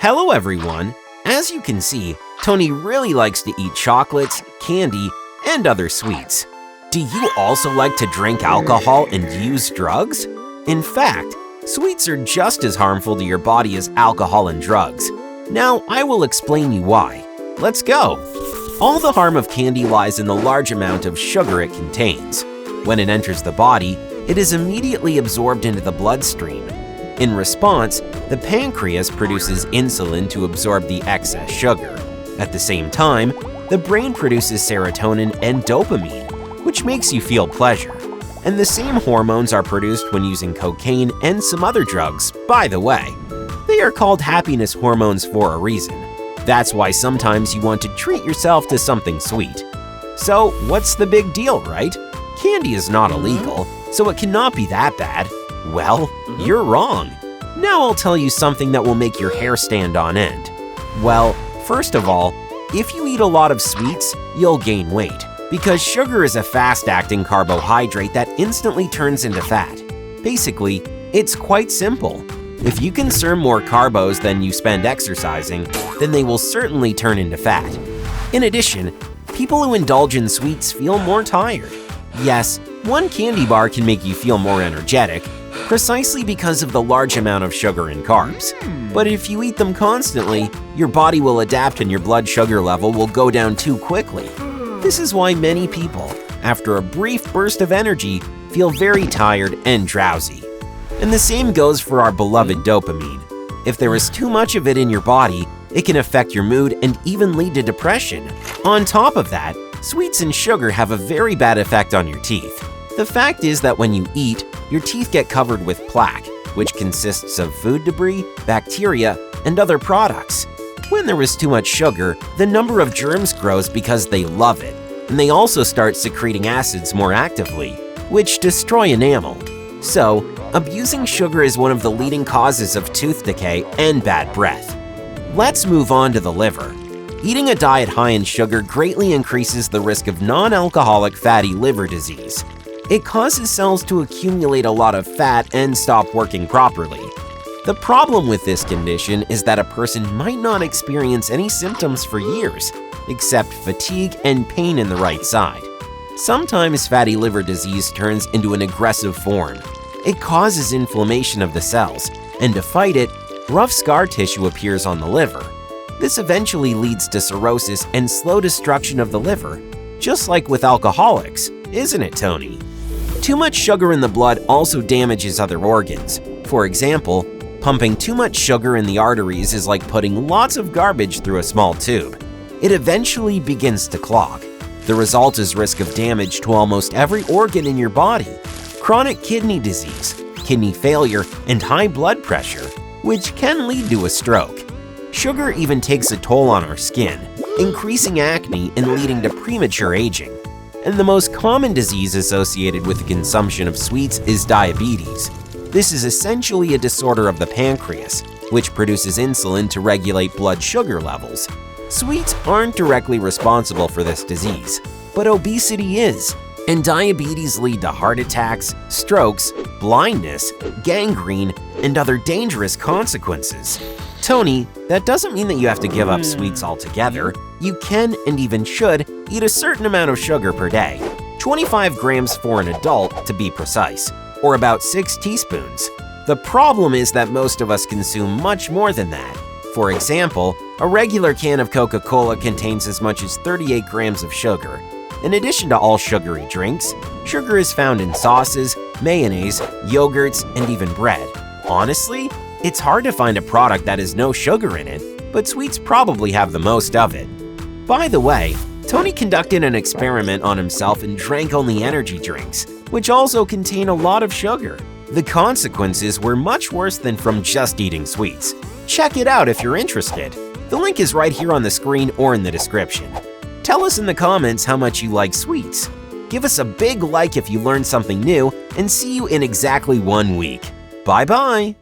Hello everyone! As you can see, Tony really likes to eat chocolates, candy, and other sweets. Do you also like to drink alcohol and use drugs? In fact, sweets are just as harmful to your body as alcohol and drugs. Now, I will explain you why. Let's go! All the harm of candy lies in the large amount of sugar it contains. When it enters the body, it is immediately absorbed into the bloodstream. In response, the pancreas produces insulin to absorb the excess sugar. At the same time, the brain produces serotonin and dopamine, which makes you feel pleasure. And the same hormones are produced when using cocaine and some other drugs, by the way. They are called happiness hormones for a reason. That's why sometimes you want to treat yourself to something sweet. So, what's the big deal, right? Candy is not illegal, so it cannot be that bad. Well, you're wrong. Now I'll tell you something that will make your hair stand on end. Well, first of all, if you eat a lot of sweets, you'll gain weight, because sugar is a fast-acting carbohydrate that instantly turns into fat. Basically, it's quite simple. If you consume more carbs than you spend exercising, then they will certainly turn into fat. In addition, people who indulge in sweets feel more tired. Yes, one candy bar can make you feel more energetic, precisely because of the large amount of sugar and carbs. But if you eat them constantly, your body will adapt and your blood sugar level will go down too quickly. This is why many people, after a brief burst of energy, feel very tired and drowsy. And the same goes for our beloved dopamine. If there is too much of it in your body, it can affect your mood and even lead to depression. On top of that, sweets and sugar have a very bad effect on your teeth. The fact is that when you eat, your teeth get covered with plaque, which consists of food debris, bacteria, and other products. When there is too much sugar, the number of germs grows because they love it, and they also start secreting acids more actively, which destroy enamel. So, abusing sugar is one of the leading causes of tooth decay and bad breath. Let's move on to the liver. Eating a diet high in sugar greatly increases the risk of non-alcoholic fatty liver disease. It causes cells to accumulate a lot of fat and stop working properly. The problem with this condition is that a person might not experience any symptoms for years, except fatigue and pain in the right side. Sometimes fatty liver disease turns into an aggressive form. It causes inflammation of the cells, and to fight it, rough scar tissue appears on the liver. This eventually leads to cirrhosis and slow destruction of the liver, just like with alcoholics, isn't it, Tony? Too much sugar in the blood also damages other organs. For example, pumping too much sugar in the arteries is like putting lots of garbage through a small tube. It eventually begins to clog. The result is risk of damage to almost every organ in your body. Chronic kidney disease, kidney failure, and high blood pressure, which can lead to a stroke. Sugar even takes a toll on our skin, increasing acne and leading to premature aging. And the most common disease associated with the consumption of sweets is diabetes. This is essentially a disorder of the pancreas, which produces insulin to regulate blood sugar levels. Sweets aren't directly responsible for this disease, but obesity is. And diabetes lead to heart attacks, strokes, blindness, gangrene, and other dangerous consequences. Tony, that doesn't mean that you have to give up sweets altogether. You can, and even should, eat a certain amount of sugar per day. 25 grams for an adult, to be precise, or about 6 teaspoons. The problem is that most of us consume much more than that. For example, a regular can of Coca-Cola contains as much as 38 grams of sugar. In addition to all sugary drinks, sugar is found in sauces, mayonnaise, yogurts, and even bread. Honestly, it's hard to find a product that has no sugar in it, but sweets probably have the most of it. By the way, Tony conducted an experiment on himself and drank only energy drinks, which also contain a lot of sugar. The consequences were much worse than from just eating sweets. Check it out if you're interested. The link is right here on the screen or in the description. Tell us in the comments how much you like sweets. Give us a big like if you learned something new, and see you in exactly 1 week. Bye-bye!